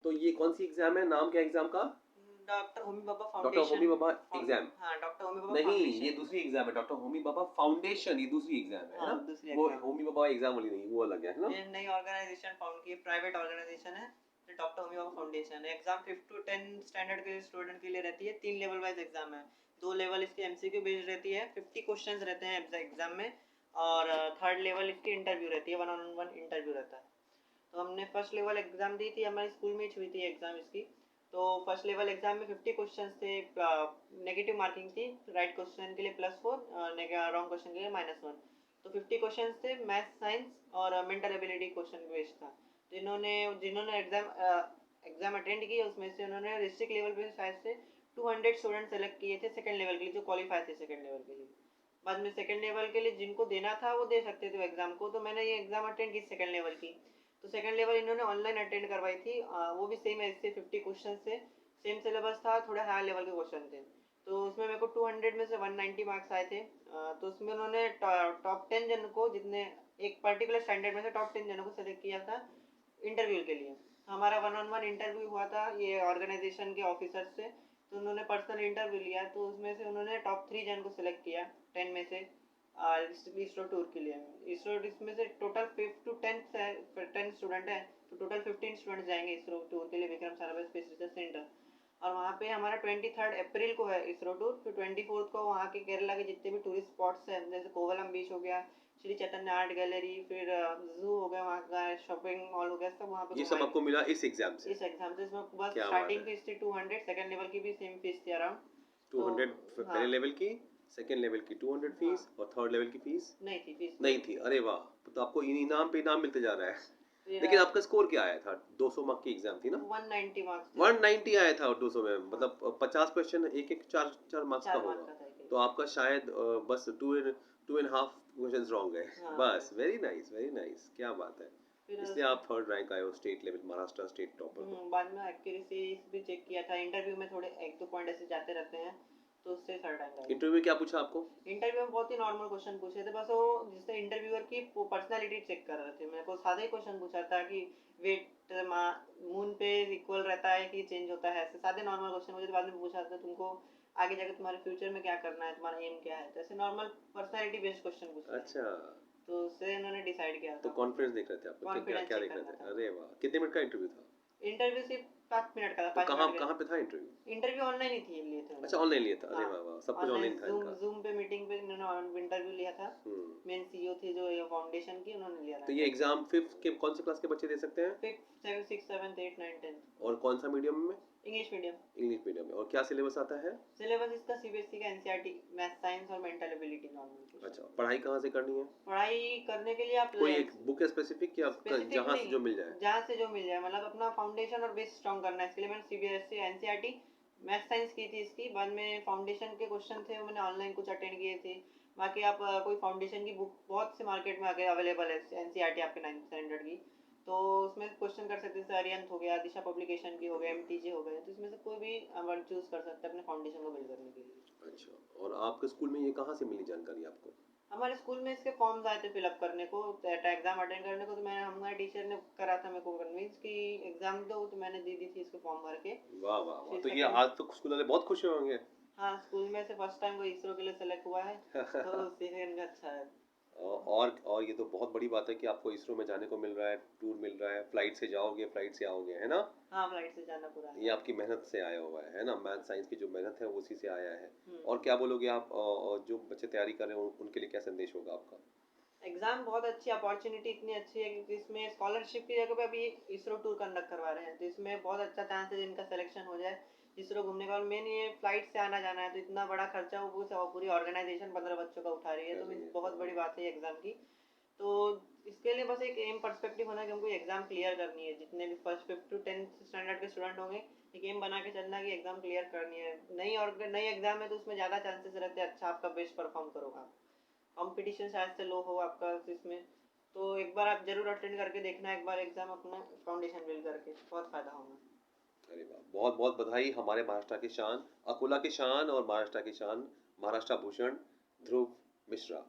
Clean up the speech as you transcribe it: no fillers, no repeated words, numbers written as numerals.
तो ये कौन सी एग्जाम है, नाम क्या एग्जाम का? Doctor Homi Bhabha doctor foundation. Homi Bhabha exam? हाँ, डॉक्टर होमी भाभा नहीं, फाउंडेशन। ये दूसरी एग्जाम है, डॉक्टर होमी भाभा फाउंडेशन, ये दूसरी एग्जाम है हाँ, ना? दूसरी वो एग्जाम। होमी भाभा एग्जाम वाली नहीं, वो अलग है ना? ये नई ऑर्गेनाइजेशन फाउंड की, प्राइवेट ऑर्गेनाइजेशन है, doctor Homi Bhabha foundation. Exam 5 to 10 standard के स्टूडेंट के लिए रहती है। 3 लेवल वाइज एग्जाम है। 2 लेवल इसकी एमसीक्यू बेस्ड रहती है, 50 क्वेश्चंस रहते हैं एग्जाम में, और थर्ड लेवल इसकी इंटरव्यू रहती है, 1-on-1 इंटरव्यू रहता है। तो हमने फर्स्ट लेवल एग्जाम दी थी, हमारे स्कूल में ही हुई थी एग्जाम इसकी। तो फर्स्ट लेवल एग्जाम में 50 क्वेश्चंस थे, नेगेटिव मार्किंग थी, राइट क्वेश्चन के लिए +4, रॉन्ग क्वेश्चन के लिए -1। तो 50 क्वेश्चंस थे, मैथ, साइंस और मेंटल एबिलिटी क्वेश्चन बेस्ड था। जिन्होंने एग्जाम अटेंड किए उसमें से उन्होंने डिस्ट्रिक्ट लेवल पे शायद से 200 स्टूडेंट सेलेक्ट किए थे सेकंड लेवल के लिए, जो क्वालिफाई थे सेकंड लेवल के लिए। बाद में सेकंड लेवल के लिए जिनको देना था वो दे सकते थे एग्जाम को, तो मैंने ये एग्जाम अटेंड की सेकंड लेवल की। तो सेकंड लेवल इन्होंने ऑनलाइन अटेंड करवाई थी, वो भी सेम ऐसे 50 क्वेश्चन से, सेम सिलेबस था, थोड़े हायर लेवल के क्वेश्चन थे। तो उसमें मेरे को 200 में से 190 मार्क्स आए थे। तो उसमें उन्होंने टॉप 10 जन को, जितने एक पर्टिकुलर स्टैंडर्ड में से टॉप 10 जनों को सेलेक्ट किया था इंटरव्यू के लिए। हमारा 1-on-1 इंटरव्यू हुआ था ये ऑर्गेनाइजेशन के ऑफिसर से। तो उन्होंने पर्सनल इंटरव्यू लिया, तो उसमें से उन्होंने टॉप 3 जन को सिलेक्ट किया 10 में से इसरो टूर के लिए। इसरो इसमें से टोटल 5 to 10 स्टूडेंट है, तो टोटल 15 स्टूडेंट जाएंगे इसरो टूर के लिए, Vikram Sarabhai space research centre. और वहाँ पे हमारा 23 अप्रैल को है इसरो टूर, फिर 24 को वहाँ के केरला के जितने भी टूरिस्ट स्पॉट्स हैं, जैसे कोवलम बीच हो गया, श्री चैतन्य आर्ट गैलरी, फिर जू हो गया, वहाँ का शॉपिंग मॉल हो गया, सब वहाँ पे ये सब आपको मिला इस एग्जाम से? इस एग्जाम से। इसमें बस क्या स्टार्टिंग बात है। फीस थी 200, सेकंड लेवल की भी सेम फीस थी अराउंड। 200 तो हाँ, पहले लेवल की, सेकंड लेवल की 200 फीस, और थर्ड लेवल की फीस नहीं थी फीस नहीं थी। अरे वाह, तो आपको इनाम पे इनाम मिलते जा रहा है। फिर लेकिन आपका स्कोर क्या आया था? 200 मार्क की एग्जाम थी ना? 190 मार्क्स 190 आया था, और 200 में मतलब 50 क्वेश्चन, एक एक 4 मार्क्स का 4 मार्क्स होगा। का था एक। तो आपका शायद बस 2.5 क्वेश्चन रॉन्ग है। हाँ, बस, वेरी नाइस, वेरी नाइस, क्या बात है। फिर इसलिए आप थर्ड रैंक आए हो state level, Maharashtra state topper हो। बाद में एक्यूरेसी भी चेक किया था, इंटरव्यू में थोड़े 1-2 पॉइंट ऐसे जाते रहते हैं, तो उससे थर्ड रैंक आया। इंटरव्यू में क्या पूछा आपको? इंटरव्यू में बहुत ही नॉर्मल क्वेश्चन पूछे थे, बस वो जिससे इंटरव्यूअर की पर्सनालिटी चेक कर रहे थे। मेरे को सादा ही क्वेश्चन पूछा था कि वेट मून पे इक्वल रहता है कि चेंज होता है, ऐसे सादे नॉर्मल क्वेश्चन। मुझे बाद में पूछा था तुमको आगे जाकर तुम्हारे फ्यूचर में क्या करना है, तुम्हारा एम क्या है, तो ऐसे नॉर्मल पर्सनालिटी बेस्ड क्वेश्चन पूछते हैं। अच्छा, तो उससे उन्होंने डिसाइड किया तो था। कॉन्फ्रेंस देख रहे थे आपको? क्या कॉन्फिडेंस क्या चेक देख रहे करना थे? था। अरे वाह, कितने मिनट का इंटरव्यू था? इंटरव्यू सिर्फ 5 मिनट का था, तो 5 कहाँ मिनट कहाँ का। पे था इंटरव्यू? इंटरव्यू ऑनलाइन ही थी, लिए थे अच्छा, उन्होंने। ऑनलाइन लिया था? अरे हाँ, वाह वाह, सब कुछ ऑनलाइन ऑनलाइन था जूम इनका। जूम पे मीटिंग पे इन्होंने इंटरव्यू लिया था। मेन सीईओ थे जो ये फाउंडेशन की, उन्होंने लिया था। तो ये एग्जाम 5th के कौन सी क्लास के बच्चे दे सकते हैं? 5th 7th 6th 7th 8th 9th 10th। और कौन सा मीडियम में? English medium. इंग्लिश मीडियम में। और क्या सिलेबस आता है? सिलेबस इसका सीबीएसई का एनसीईआरटी, मैथ, साइंस और मेंटल एबिलिटी नॉर्मल। अच्छा, पढ़ाई कहाँ से करनी है? पढ़ाई करने के लिए आप कोई एक बुक है स्पेसिफिक, या स्पेसिफिक जहाँ से नहीं, जो मिल जाए? जहाँ से जो मिल जाए, मतलब अपना फाउंडेशन और बेस स्ट्रॉन्ग करना है। इसके लिए मैंने सीबीएसई एनसीईआरटी मैथ साइंस की थी इसकी। बाद में फाउंडेशन के क्वेश्चन थे वो मैंने ऑनलाइन कुछ अटेंड किए थे। बाकी आप कोई फाउंडेशन की बुक बहुत से मार्केट में आगे अवेलेबल है, एनसीईआरटी आपके 9th स्टैंडर्ड की, तो उसमें क्वेश्चन कर सकते हैं। अरियंत हो गया, दिशा पब्लिकेशन की हो गया, एमटीजे हो गए, तो इसमें से कोई भी वर्ड चूज कर सकते हैं अपने फाउंडेशन को बिल्ड करने के लिए। अच्छा, और आपके स्कूल में ये कहाँ से मिली जानकारी आपको? हमारे स्कूल में इसके फॉर्म्स आए थे फिलअप करने को, एग्जाम अटेंड करने को, तो मैं हमारे टीचर ने करा था मेरे को कन्विंस कि एग्जाम दो, तो मैंने दे दी थी इसको फॉर्म भर के। वाह वाह वाह, तो ये सेकंड, आज तो स्कूल वाले बहुत खुश हुए होंगे। हाँ, स्कूल में से फर्स्ट टाइम कोई इसरो के लिए सेलेक्ट हुआ है, तो सीनियर का अच्छा है। और ये तो बहुत बड़ी बात है कि आपको इसरो में जाने को मिल रहा है, टूर मिल रहा है, फ्लाइट से जाओगे, फ्लाइट से आओगे, है ना? हाँ, फ्लाइट से जाना पूरा ये आपकी मेहनत से आया हुआ है ना? मैथ साइंस की जो मेहनत है वो उसी से आया है। हम्म। और क्या बोलोगे आप, जो बच्चे तैयारी कर रहे हैं उनके लिए क्या संदेश होगा आपका? एग्जाम बहुत अच्छी अपॉर्चुनिटी, इतनी अच्छी है कि इसमें स्कॉलरशिप की जगह पे अभी इसरो टूर कंडक्ट करवा रहे हैं, तो इसमें बहुत अच्छा चांस है इनका सिलेक्शन हो जाए इसरो घूमने का। और मेन ये फ्लाइट से आना जाना है, तो इतना बड़ा खर्चा वो पूरी ऑर्गेनाइजेशन 15 बच्चों का उठा रही है, तो बहुत बड़ी बात है एग्जाम की। तो इसके लिए बस एक एम पर्सपेक्टिव होना कि हमको एग्जाम क्लियर करनी है। जितने भी first 5th to 10th standard के स्टूडेंट होंगे, एक एम बना के चलना कि एग्जाम क्लियर करनी है। नई एग्जाम है तो उसमें ज़्यादा चांसेस रहते हैं अच्छा आपका बेस्ट परफॉर्म करोगा, कंपटीशन शायद से लो हो आपका इसमें। तो एक बार आप जरूर अटेंड करके देखना, एक बार एग्जाम अपना फाउंडेशन बिल्ड करके, बहुत फायदा होगा। अरे वाह, बहुत बहुत बधाई हमारे महाराष्ट्र की शान, अकोला की शान और महाराष्ट्र की शान, महाराष्ट्र भूषण ध्रुव मिश्रा।